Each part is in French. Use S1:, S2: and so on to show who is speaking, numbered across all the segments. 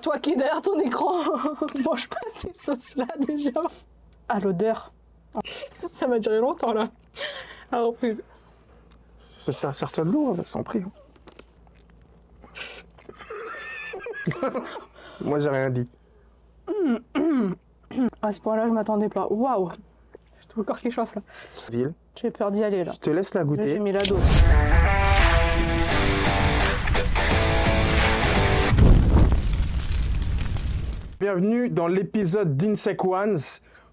S1: Toi qui es derrière ton écran, mange pas ces sauces-là déjà. Ah, l'odeur. Ça va durer longtemps là. À reprise.
S2: Ça sert-toi de l'eau, sans prix. Moi, j'ai rien dit.
S1: À ce point-là, je m'attendais pas. Waouh. J'ai tout le corps qui chauffe là.
S2: Ville.
S1: J'ai peur d'y aller là.
S2: Je te laisse la
S1: Là,
S2: goûter.
S1: j'ai mis la dose.
S2: Bienvenue dans l'épisode d'Insec Ones.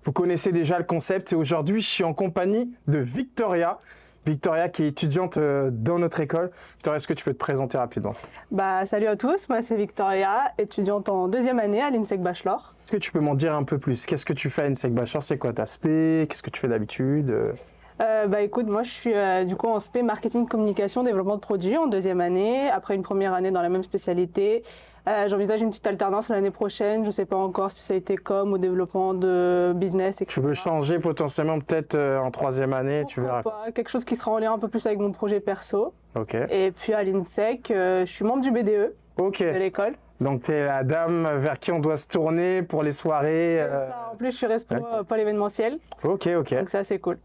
S2: Vous connaissez déjà le concept et aujourd'hui, je suis en compagnie de Victoria. Victoria qui est étudiante dans notre école. Victoria, est-ce que tu peux te présenter rapidement?
S1: Salut à tous, moi c'est Victoria, étudiante en deuxième année à l'INSEC Bachelor.
S2: Est-ce que tu peux m'en dire un peu plus? Qu'est-ce que tu fais à l'INSEC Bachelor? C'est quoi ta spé? Qu'est-ce que tu fais d'habitude?
S1: Écoute, moi je suis du coup en spé marketing, communication, développement de produits en deuxième année. Après une première année dans la même spécialité, j'envisage une petite alternance l'année prochaine. Je sais pas encore, spécialité com ou développement de business, etc.
S2: Tu veux changer potentiellement peut-être en troisième année, tu verras.
S1: Pas, quelque chose qui sera en lien un peu plus avec mon projet perso.
S2: Ok.
S1: Et puis à l'INSEC, je suis membre du BDE
S2: Ok.
S1: de l'école.
S2: Donc tu es la dame vers qui on doit se tourner pour les soirées.
S1: Ça, en plus, je suis respo pas l'événementiel.
S2: Ok, ok.
S1: Donc ça, c'est cool.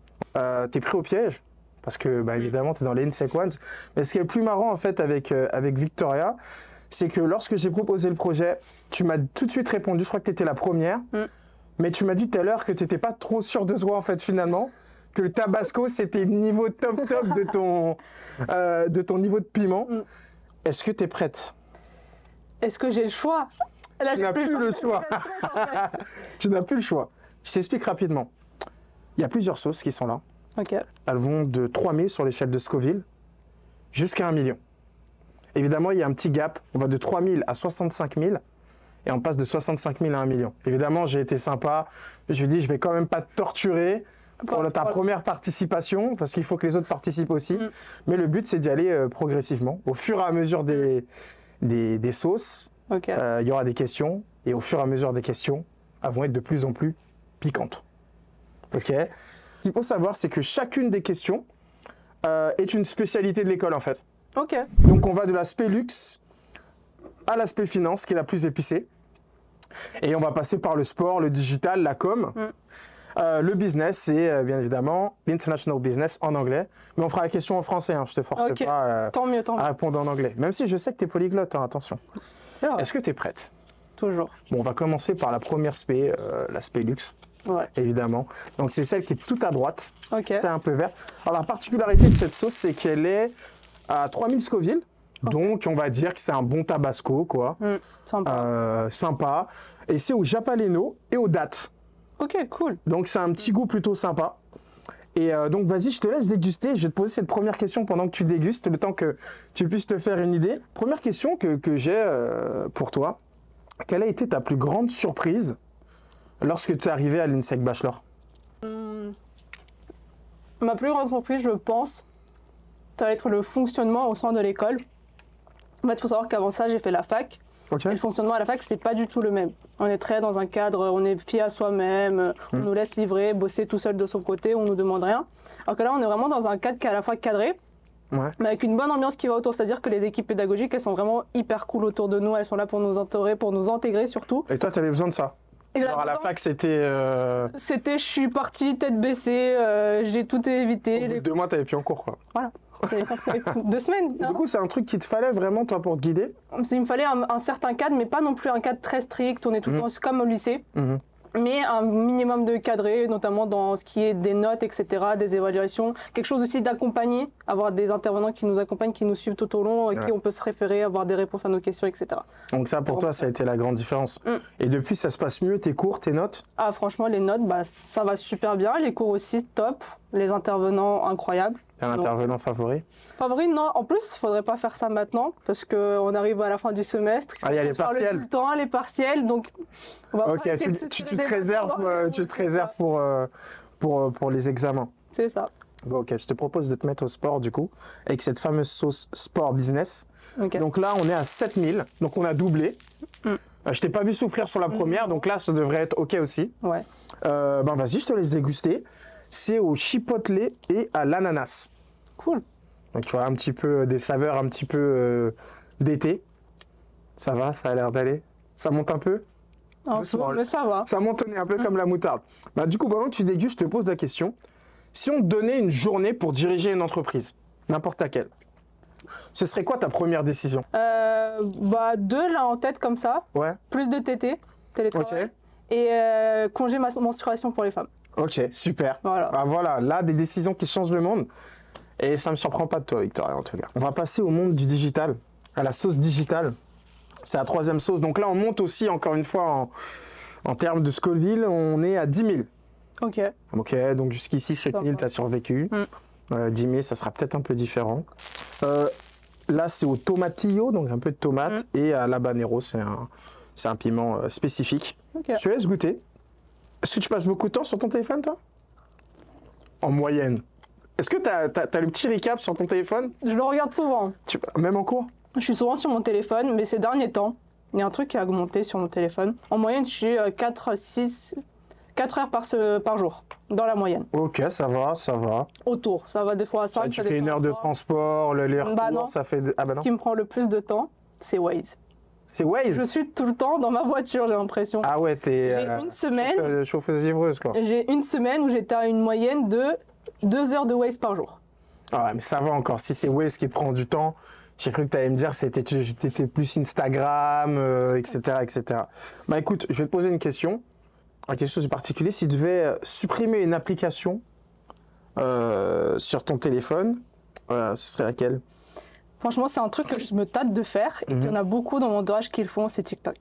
S2: T'es pris au piège parce que évidemment tu es dans les INSEC Ones. Mais ce qui est le plus marrant en fait avec Victoria, c'est que lorsque j'ai proposé le projet, tu m'as tout de suite répondu, je crois que tu étais la première, mais tu m'as dit tout à l'heure que tu n'étais pas trop sûr de toi en fait finalement, que le tabasco c'était le niveau top de ton niveau de piment. Est-ce que tu es prête?
S1: Est-ce que j'ai le choix? Là,
S2: Tu n'as plus le choix. Tu n'as plus le choix. Je t'explique rapidement. Il y a plusieurs sauces qui sont là.
S1: Ok.
S2: Elles vont de 3000 sur l'échelle de Scoville jusqu'à 1 million. Évidemment, il y a un petit gap. On va de 3000 à 65 000 et on passe de 65 000 à 1 million. Évidemment, j'ai été sympa. Je lui ai dit, je vais quand même pas te torturer pour ta première participation parce qu'il faut que les autres participent aussi. Mais le but, c'est d'y aller progressivement. Au fur et à mesure des sauces,
S1: Ok.
S2: il y aura des questions et au fur et à mesure des questions, elles vont être de plus en plus piquantes. Ok. Ce qu'il faut savoir, c'est que chacune des questions est une spécialité de l'école en fait.
S1: Ok.
S2: Donc on va de l'aspect luxe à l'aspect finance, qui est la plus épicée. Et on va passer par le sport, le digital, la com. Le business, c'est bien évidemment l'international business en anglais. Mais on fera la question en français, hein. Je te force pas
S1: Tant mieux,
S2: à répondre en anglais. Même si je sais que tu es polyglotte, hein, attention.
S1: C'est vrai.
S2: Est-ce que tu es prête?
S1: Toujours.
S2: Bon, on va commencer par la première spé, l'aspect luxe.
S1: Ouais.
S2: Évidemment. Donc c'est celle qui est tout à droite.
S1: Ok.
S2: C'est un peu vert. Alors la particularité de cette sauce, c'est qu'elle est à 3000 Scoville. Donc on va dire que c'est un bon tabasco, quoi.
S1: Sympa.
S2: Sympa. Et c'est au Japaleno et aux dattes.
S1: Ok, cool.
S2: Donc c'est un petit goût plutôt sympa. Et donc vas-y, je te laisse déguster. Je vais te poser cette première question pendant que tu dégustes, le temps que tu puisses te faire une idée. Première question que j'ai pour toi. Quelle a été ta plus grande surprise lorsque tu es arrivé à l'INSEC Bachelor?
S1: Ma plus grande surprise, je pense, ça va être le fonctionnement au sein de l'école. En fait, il faut savoir qu'avant ça, j'ai fait la fac.
S2: Ok.
S1: Et le fonctionnement à la fac, c'est pas du tout le même. On est très dans un cadre, on est fier à soi-même, on nous laisse livrer, bosser tout seul de son côté, on nous demande rien. Alors que là, on est vraiment dans un cadre qui est à la fois cadré,
S2: Ouais.
S1: mais avec une bonne ambiance qui va autour. C'est-à-dire que les équipes pédagogiques, elles sont vraiment hyper cool autour de nous. Elles sont là pour nous entourer, pour nous intégrer surtout.
S2: Et toi, tu avais besoin de ça?
S1: Et
S2: Alors à la fac, c'était...
S1: je suis partie tête baissée, j'ai tout évité.
S2: Au bout de 2 mois, tu n'avais plus en cours, quoi.
S1: Voilà, c'est 2 semaines.
S2: Du coup, c'est un truc qui te fallait vraiment, toi, pour te guider?
S1: Il me fallait un certain cadre, mais pas non plus un cadre très strict. On est tout le temps comme au lycée. Mais un minimum de cadré, notamment dans ce qui est des notes, etc., des évaluations. Quelque chose aussi d'accompagné, avoir des intervenants qui nous accompagnent, qui nous suivent tout au long, à qui on peut se référer, avoir des réponses à nos questions, etc.
S2: Donc ça, pour toi, ça a été la grande différence. Et depuis, ça se passe mieux, tes cours, tes notes?
S1: Ah, franchement, les notes, ça va super bien. Les cours aussi, top. Les intervenants, incroyables.
S2: T'as un intervenant favori?
S1: Favori, non. En plus, il faudrait pas faire ça maintenant, parce qu'on arrive à la fin du semestre.
S2: Ah, il y a les partiels.
S1: Le temps, les partiels, donc... On va
S2: Ok, tu te réserves pour les examens.
S1: C'est ça.
S2: Bon, ok, je te propose de te mettre au sport, du coup, avec cette fameuse sauce sport business.
S1: Okay.
S2: Donc là, on est à 7000, donc on a doublé. Je t'ai pas vu souffrir sur la première, donc là, ça devrait être ok aussi.
S1: Ouais.
S2: Vas-y, je te laisse déguster. C'est au chipotle et à l'ananas.
S1: Cool.
S2: Donc tu vois, un petit peu des saveurs un petit peu d'été. Ça va, ça a l'air d'aller. Ça monte un peu?
S1: Un peu, mais ça va.
S2: Ça monte un peu comme la moutarde. Bah, du coup, pendant que tu dégustes, je te pose la question. Si on te donnait une journée pour diriger une entreprise, n'importe laquelle, ce serait quoi ta première décision?
S1: Bah, 2 là en tête comme ça.
S2: Ouais.
S1: Plus de TT, télétravail.
S2: Ok.
S1: Et congé menstruation pour les femmes.
S2: Ok, super.
S1: Voilà.
S2: Bah, voilà, là, des décisions qui changent le monde. Et ça ne me surprend pas de toi, Victoria, en tout cas. On va passer au monde du digital, à la sauce digitale. C'est la 3e sauce. Donc là, on monte aussi, encore une fois, en termes de Scoville, on est à 10 000.
S1: Ok.
S2: Ok, donc jusqu'ici, 7 000, tu as survécu. 10 000, ça sera peut-être un peu différent. Là, c'est au tomatillo, donc un peu de tomate. Et à l'habanero, c'est un piment spécifique.
S1: Okay.
S2: Je te laisse goûter. Est-ce que tu passes beaucoup de temps sur ton téléphone, toi? En moyenne. Est-ce que tu as le petit recap sur ton téléphone?
S1: Je le regarde souvent.
S2: Même en cours?
S1: Je suis souvent sur mon téléphone, mais ces derniers temps, il y a un truc qui a augmenté sur mon téléphone. En moyenne, je suis 4 heures par jour, dans la moyenne.
S2: Ok, ça va, ça va.
S1: Autour, ça va des fois à 5.
S2: Tu fais 1 heure de transport, les retours, ça fait... Ah bah non.
S1: Ce qui me prend le plus de temps, c'est Waze.
S2: C'est Waze?
S1: Je suis tout le temps dans ma voiture, j'ai l'impression.
S2: Ah ouais, t'es
S1: j'ai une semaine,
S2: chauffeuse-livreuse, quoi.
S1: J'ai une semaine où j'étais à une moyenne de 2 heures de Waze par jour.
S2: Ah ouais, mais ça va encore. Si c'est Waze qui prend du temps, j'ai cru que tu allais me dire que t'étais plus Instagram, etc., etc. Bah écoute, je vais te poser une question. Quelque chose de particulier. Si tu devais supprimer une application sur ton téléphone, ce serait laquelle?
S1: Franchement, c'est un truc que je me tâte de faire. Et il y en a beaucoup dans mon entourage qui le font, c'est TikTok.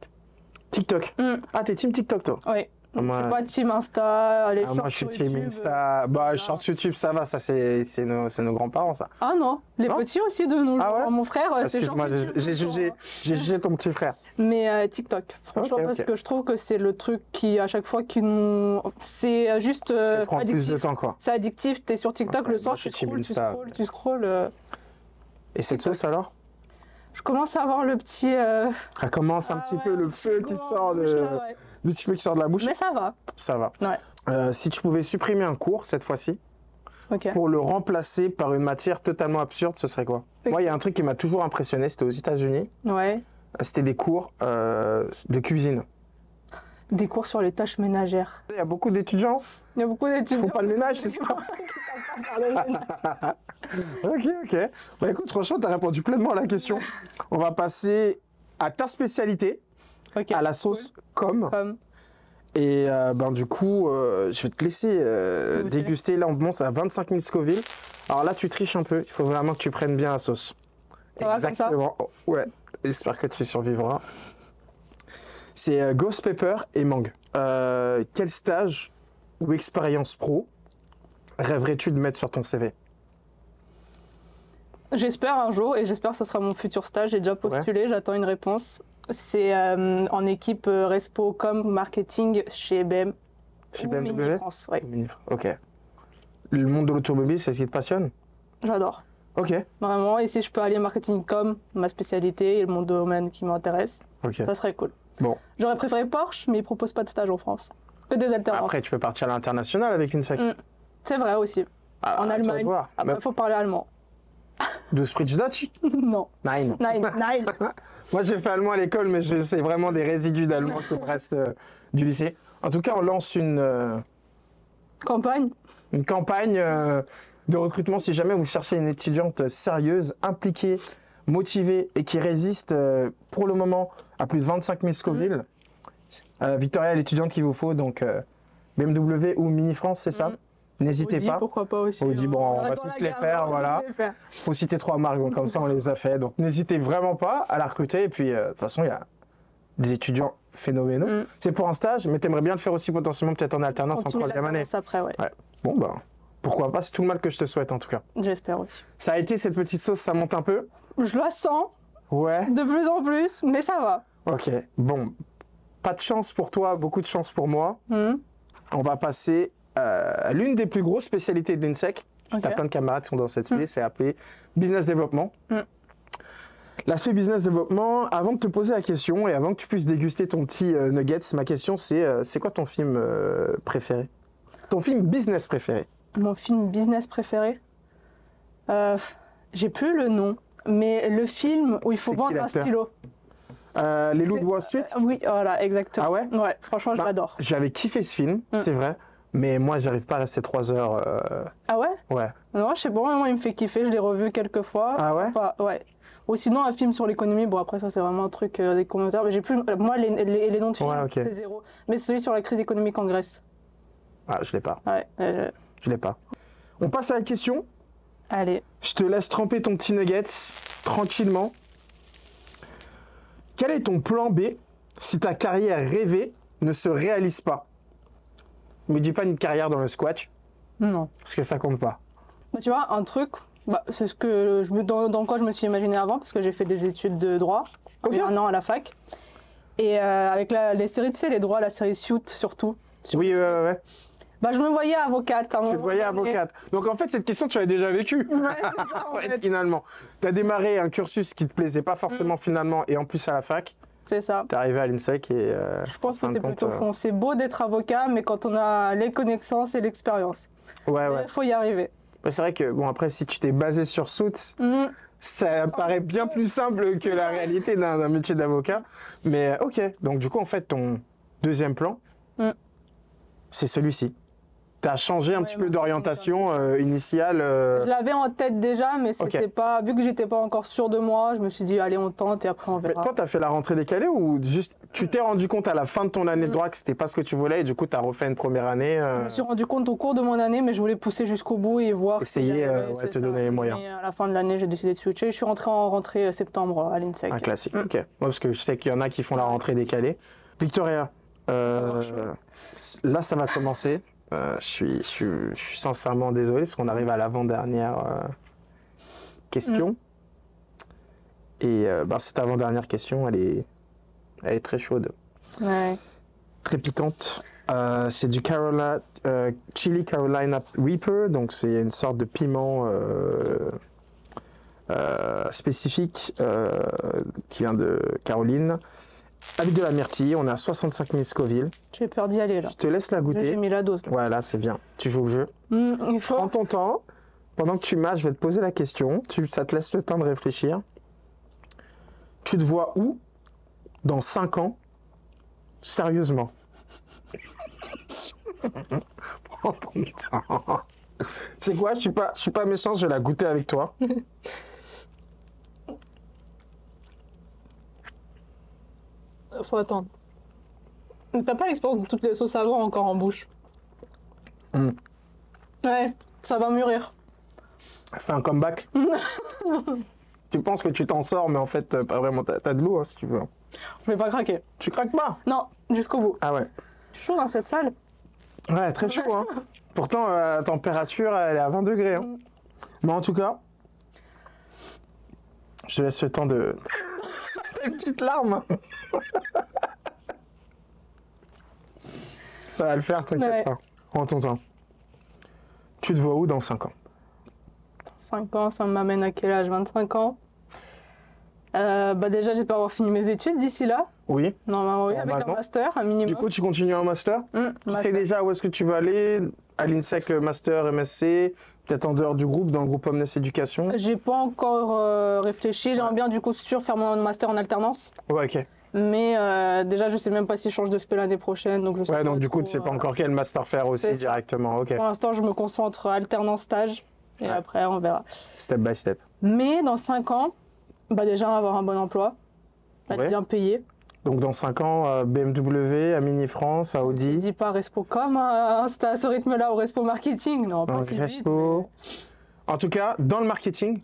S2: TikTok? Ah, t'es team TikTok, toi?
S1: Oui. Je suis pas team Insta, les shorts
S2: moi, je suis team
S1: YouTube,
S2: Insta. Bah, shorts YouTube, ça va. Ça, c'est nos grands-parents, ça.
S1: Ah non, les petits aussi de nous.
S2: Ah ouais?
S1: Mon frère, c'est shorts
S2: YouTube. Excuse-moi, j'ai jugé ton petit frère.
S1: Mais TikTok, franchement, parce que je trouve que c'est le truc qui, à chaque fois, c'est juste
S2: ça prend
S1: addictif.
S2: Plus de temps, quoi.
S1: C'est addictif, t'es sur TikTok le soir,
S2: moi,
S1: tu scrolls.
S2: Et cette sauce, alors?
S1: Je commence à avoir le petit...
S2: Ça commence un petit peu le feu qui sort le petit feu qui sort de la bouche.
S1: Mais ça va.
S2: Ça va.
S1: Ouais.
S2: Si tu pouvais supprimer un cours, cette fois-ci, pour le remplacer par une matière totalement absurde, ce serait quoi? Moi, il y a un truc qui m'a toujours impressionné, c'était aux États-Unis.
S1: Ouais.
S2: C'était des cours de cuisine.
S1: Des cours sur les tâches ménagères.
S2: Il y a beaucoup d'étudiants.
S1: Il y a beaucoup d'étudiants.
S2: Ils font pas le ménage, c'est ça? Ok. Bah écoute, franchement, tu as répondu pleinement à la question. On va passer à ta spécialité, à la sauce com. Et du coup, je vais te laisser déguster. Là, on commence à 25 000 Scoville. Alors là, tu triches un peu. Il faut vraiment que tu prennes bien la sauce.
S1: Ça
S2: exactement. Va comme ça? Ouais. J'espère que tu survivras. C'est Ghost Pepper et Mangue. Quel stage ou expérience pro rêverais-tu de mettre sur ton CV?
S1: J'espère un jour, et j'espère que ce sera mon futur stage. J'ai déjà postulé, j'attends une réponse. C'est en équipe Respo Com Marketing chez BM.
S2: Chez BMW
S1: Mini-France, oui.
S2: Ok. Le monde de l'automobile, c'est ce qui te passionne?
S1: J'adore.
S2: Ok.
S1: Vraiment, et si je peux aller marketing com, ma spécialité, et le monde domaine qui m'intéresse, ça serait cool.
S2: Bon.
S1: J'aurais préféré Porsche, mais ils ne proposent pas de stage en France. Que des alternances.
S2: Après, tu peux partir à l'international avec l'INSEC.
S1: C'est vrai aussi. En Allemagne. Après, il faut parler allemand.
S2: Du Sprich-Dutch?
S1: Non.
S2: Nein. Moi, j'ai fait allemand à l'école, mais c'est vraiment des résidus d'allemand qui me restent du lycée. En tout cas, on lance une
S1: campagne.
S2: Une campagne de recrutement si jamais vous cherchez une étudiante sérieuse, impliquée, motivée et qui résiste pour le moment à plus de 25 000 Scoville. Victoria, l'étudiante qu'il vous faut, donc BMW ou Mini France, c'est ça? N'hésitez pas.
S1: Pourquoi pas aussi.
S2: Audi, bon, on va tous les faire, voilà. Il faut citer 3 marques, donc comme ça on les a fait. Donc n'hésitez vraiment pas à la recruter. Et puis de toute façon, il y a des étudiants phénoménaux. C'est pour un stage, mais tu aimerais bien le faire aussi potentiellement peut-être en alternance en 3e année.
S1: Après, ouais.
S2: Bon, ben, pourquoi pas, c'est tout le mal que je te souhaite en tout cas.
S1: J'espère aussi.
S2: Ça a été cette petite sauce, ça monte un peu?
S1: Je la sens.
S2: Ouais.
S1: De plus en plus, mais ça va.
S2: Ok, bon. Pas de chance pour toi, beaucoup de chance pour moi. On va passer à l'une des plus grosses spécialités de l'INSEC. Tu as plein de camarades qui sont dans cette spé, c'est appelé Business Développement. L'aspect Business Développement, avant de te poser la question et avant que tu puisses déguster ton petit nuggets, ma question c'est quoi ton film préféré? Ton film business préféré?
S1: Mon film business préféré? J'ai plus le nom, mais le film où il faut vendre un stylo.
S2: Les Loups de Wall Street.
S1: Oui, voilà, exactement.
S2: Ah ouais?
S1: Ouais, franchement, je l'adore.
S2: J'avais kiffé ce film, c'est vrai. Mais moi, j'arrive pas à rester 3 heures.
S1: Ah ouais?
S2: Ouais.
S1: Non, je sais pas, moi, il me fait kiffer. Je l'ai revu quelques fois.
S2: Ah ouais?
S1: Enfin, ouais. Ou sinon, un film sur l'économie. Bon, après, ça, c'est vraiment un truc des commentaires. Mais j'ai plus. Moi, les noms de films, c'est zéro. Mais celui sur la crise économique en Grèce.
S2: Ah, je l'ai pas.
S1: Ouais.
S2: Je l'ai pas. On passe à la question.
S1: Allez.
S2: Je te laisse tremper ton petit nugget tranquillement. Quel est ton plan B si ta carrière rêvée ne se réalise pas? Me dis pas une carrière dans le squash.
S1: Non.
S2: Parce que ça compte pas.
S1: Bah, tu vois, un truc, c'est ce que dans quoi je me suis imaginé avant, parce que j'ai fait des études de droit, un an à la fac. Et avec les séries, tu sais, les droits, la série Suit surtout.
S2: Oui, ouais.
S1: Bah, je me voyais avocate.
S2: Tu te voyais avocate. Donc en fait, cette question, tu l'as déjà vécue.
S1: Ouais, c'est ça, en fait.
S2: Finalement. Tu as démarré un cursus qui te plaisait pas forcément finalement, et en plus à la fac.
S1: C'est ça.
S2: Tu es arrivé à l'INSEC et...
S1: je pense que c'est plutôt fond. C'est beau d'être avocat, mais quand on a les connaissances et l'expérience.
S2: Ouais.
S1: Il faut y arriver.
S2: C'est vrai que, bon, après, si tu t'es basé sur Suits, ça paraît bien plus simple que la réalité d'un métier d'avocat. Mais ok, donc du coup, en fait, ton deuxième plan, c'est celui-ci. Tu as changé un petit peu d'orientation initiale.
S1: Je l'avais en tête déjà, mais c'était pas. Vu que j'étais pas encore sûre de moi, je me suis dit, allez, on tente et après on verra.
S2: Mais toi, tu as fait la rentrée décalée ou juste tu t'es rendu compte à la fin de ton année de droit que c'était pas ce que tu voulais et du coup, tu as refait une première année
S1: Je me suis rendu compte au cours de mon année, mais je voulais pousser jusqu'au bout et voir.
S2: Essayer, te donner les moyens.
S1: Et à la fin de l'année, j'ai décidé de switcher. Je suis rentrée en rentrée septembre à l'INSEC.
S2: Un classique, ok. Moi, parce que je sais qu'il y en a qui font la rentrée décalée. Victoria, là, ça va commencer. Je suis sincèrement désolé parce qu'on arrive à l'avant-dernière question. Et cette avant-dernière question, elle est très chaude.
S1: Ouais.
S2: Très piquante. C'est du Chili Carolina Reaper, donc c'est une sorte de piment spécifique qui vient de Caroline. Avec de la myrtille, on est à 65 000 Scoville.
S1: J'ai peur d'y aller là.
S2: Je te laisse la goûter.
S1: J'ai mis la dose. Là.
S2: Voilà, c'est bien. Tu joues le jeu. Prends ton temps. Pendant que tu mâches, je vais te poser la question. Ça te laisse le temps de réfléchir. Tu te vois où dans 5 ans? Sérieusement. Prends ton temps. C'est quoi? Je suis pas méchant, je vais la goûter avec toi.
S1: Faut attendre. T'as pas l'expérience de toutes les sauces avant encore en bouche. Ouais, ça va mûrir.
S2: Fais un comeback. Tu penses que tu t'en sors, mais en fait, pas vraiment. T'as de l'eau, hein, si tu veux.
S1: Je vais pas craquer.
S2: Tu craques pas?
S1: Non, jusqu'au bout.
S2: Ah ouais.
S1: Chaud dans cette salle.
S2: Ouais, très chaud, hein. Pourtant, la température, elle est à 20 degrés. Hein. Mais en tout cas, je te laisse le temps de... T'as une petite larme. Ça va le faire, t'inquiète pas. Prends ton temps. Tu te vois où dans 5 ans?
S1: 5 ans, ça m'amène à quel âge? 25 ans. Déjà, j'espère avoir fini mes études d'ici là.
S2: Oui.
S1: Normalement, oui, avec un master, un minimum.
S2: Du coup, tu continues un master? Tu sais déjà où est-ce que tu vas aller? À l'INSEC, master, MSc, peut-être en dehors du groupe, dans le groupe Omnes Éducation?
S1: J'ai pas encore réfléchi. J'aimerais bien, du coup, faire mon master en alternance.
S2: Ouais, ok.
S1: Mais déjà, je sais même pas si je change de spé l'année prochaine. Donc je sais
S2: donc du coup,
S1: trop,
S2: tu sais pas encore quel master faire aussi directement. Ok.
S1: Pour l'instant, je me concentre alternance stage. Et après, on verra.
S2: Step by step.
S1: Mais dans 5 ans, déjà avoir un bon emploi, être bien payé.
S2: Donc dans 5 ans, BMW, à Mini France, à Audi.
S1: Je dis pas Respocom, c'était à ce rythme-là au Respo Marketing. Non, pas si vite. Mais...
S2: En tout cas, dans le marketing.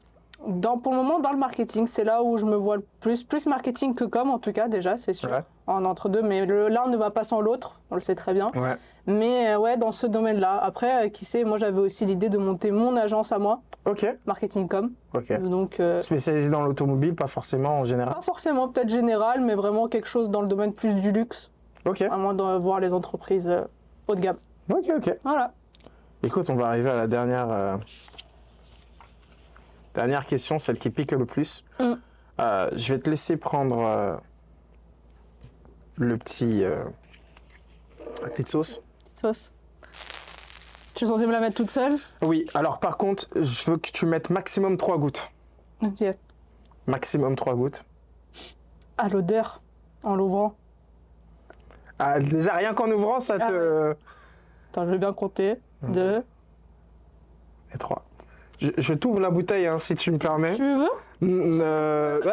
S1: Pour le moment, dans le marketing, c'est là où je me vois le plus marketing que com, en tout cas, déjà, c'est sûr. En entre-deux, mais l'un ne va pas sans l'autre, on le sait très bien.
S2: Ouais.
S1: Mais dans ce domaine-là. Après, qui sait, moi j'avais aussi l'idée de monter mon agence à moi.
S2: Ok.
S1: Marketing com.
S2: Ok.
S1: Donc,
S2: spécialisé dans l'automobile, pas forcément en général?
S1: Pas forcément, peut-être général, mais vraiment quelque chose dans le domaine plus du luxe.
S2: Ok.
S1: Vraiment de voir les entreprises haut de gamme.
S2: Ok.
S1: Voilà.
S2: Écoute, on va arriver à la dernière question, celle qui pique le plus. Je vais te laisser prendre la petite sauce.
S1: Petite sauce. Tu es censé me la mettre toute seule?
S2: Oui, alors par contre, je veux que tu mettes maximum 3 gouttes.
S1: Ok.
S2: Maximum 3 gouttes.
S1: À l'odeur. En l'ouvrant.
S2: Ah, déjà, rien qu'en ouvrant, ça te...
S1: Attends, je vais bien compter. 2.
S2: Et 3. Je t'ouvre la bouteille, hein, si tu me permets.
S1: Tu veux?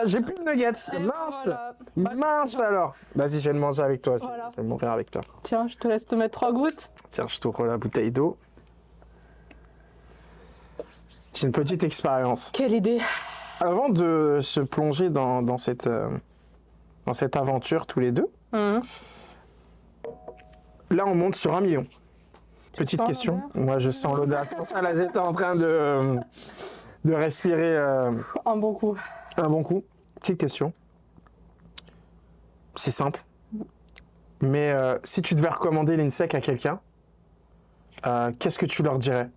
S2: J'ai plus de nuggets. Mince.
S1: Voilà.
S2: Mince alors. Vas-y, je vais le manger avec toi.
S1: Voilà.
S2: Je vais mourir avec toi.
S1: Tiens, je te laisse te mettre 3 gouttes.
S2: Tiens, je t'ouvre la bouteille d'eau. C'est une petite expérience.
S1: Quelle idée.
S2: Avant de se plonger dans cette aventure tous les deux, là on monte sur 1 million. Petite question. Moi je sens l'audace. Pour ça là j'étais en train de respirer
S1: Un bon coup.
S2: un bon coup. Petite question. C'est simple. Mais si tu devais recommander l'INSEC à quelqu'un, qu'est-ce que tu leur dirais?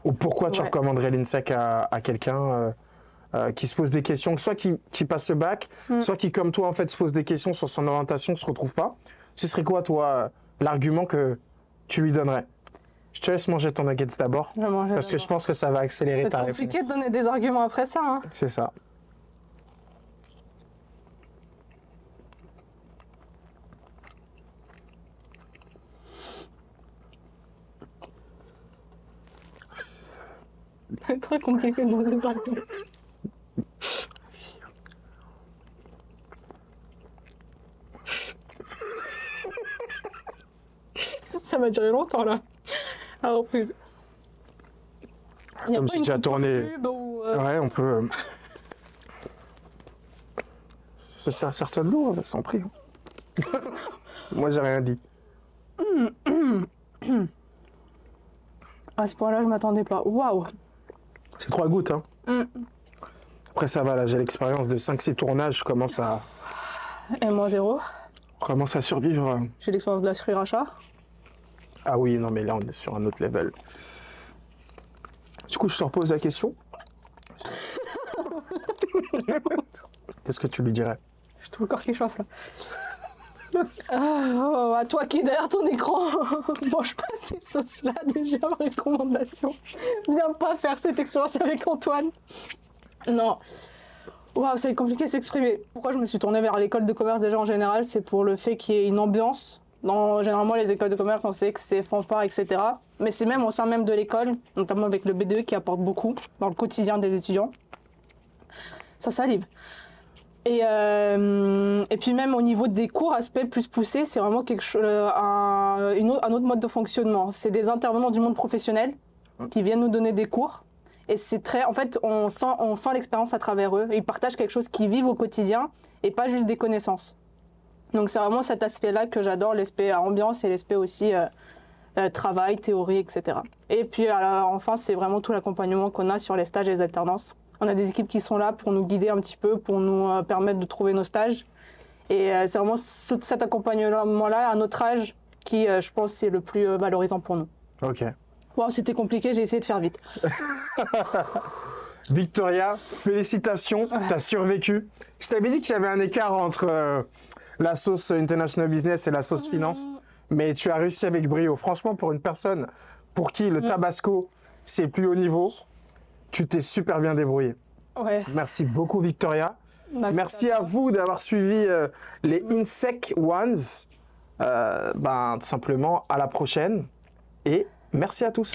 S2: Ou pourquoi tu recommanderais l'INSEC à quelqu'un qui se pose des questions, soit qui passe le bac, soit qui, comme toi, en fait, se pose des questions sur son orientation, ne se retrouve pas. Ce serait quoi, toi, l'argument que tu lui donnerais? Je te laisse manger ton nuggets d'abord, parce que je pense que ça va accélérer ta réponse.
S1: C'est compliqué de donner des arguments après ça. Hein.
S2: C'est ça.
S1: C'est très compliqué de donner des arguments. Ça va durer longtemps là. La reprise.
S2: Comme j'ai déjà tourné. Ouais, on peut. C'est un certain de l'eau, sans prix. Moi, j'ai rien dit.
S1: À ce point-là, je m'attendais pas. Waouh!
S2: C'est 3 gouttes, hein. Après, ça va, là, j'ai l'expérience de 5-6 tournages. Je commence à.
S1: Et moi, 0.
S2: Commence à survivre.
S1: J'ai l'expérience de la sriracha.
S2: Ah oui, non, mais là, on est sur un autre level. Du coup, je te repose la question. Qu'est-ce que tu lui dirais?
S1: J'ai tout le corps qui chauffe là. À toi qui es derrière ton écran, mange pas ces sauces-là, déjà ma recommandation. Viens pas faire cette expérience avec Antoine. Non. Waouh, ça va être compliqué de s'exprimer. Pourquoi je me suis tournée vers l'école de commerce déjà en général? C'est pour le fait qu'il y ait une ambiance. Généralement, les écoles de commerce, on sait que c'est fanfare, etc. Mais c'est même au sein même de l'école, notamment avec le BDE qui apporte beaucoup dans le quotidien des étudiants. Ça salive. Et puis même au niveau des cours, aspect plus poussé, c'est vraiment un autre mode de fonctionnement. C'est des intervenants du monde professionnel qui viennent nous donner des cours. Et c'est très, en fait, on sent l'expérience à travers eux. Ils partagent quelque chose qu'ils vivent au quotidien et pas juste des connaissances. Donc c'est vraiment cet aspect-là que j'adore, l'aspect ambiance et l'aspect aussi travail, théorie, etc. Et puis enfin, c'est vraiment tout l'accompagnement qu'on a sur les stages et les alternances. On a des équipes qui sont là pour nous guider un petit peu, pour nous permettre de trouver nos stages. Et c'est vraiment cet accompagnement-là, à notre âge, qui, je pense, est le plus valorisant pour nous.
S2: Ok.
S1: Wow, c'était compliqué, j'ai essayé de faire vite.
S2: Victoria, félicitations, t'as survécu. Je t'avais dit qu'il y avait un écart entre la sauce International Business et la sauce Finance, mais tu as réussi avec brio. Franchement, pour une personne pour qui le Tabasco, c'est le plus haut niveau, tu t'es super bien débrouillé.
S1: Ouais.
S2: Merci beaucoup, Victoria. Merci à vous d'avoir suivi les INSEC Ones. Tout simplement, à la prochaine et merci à tous.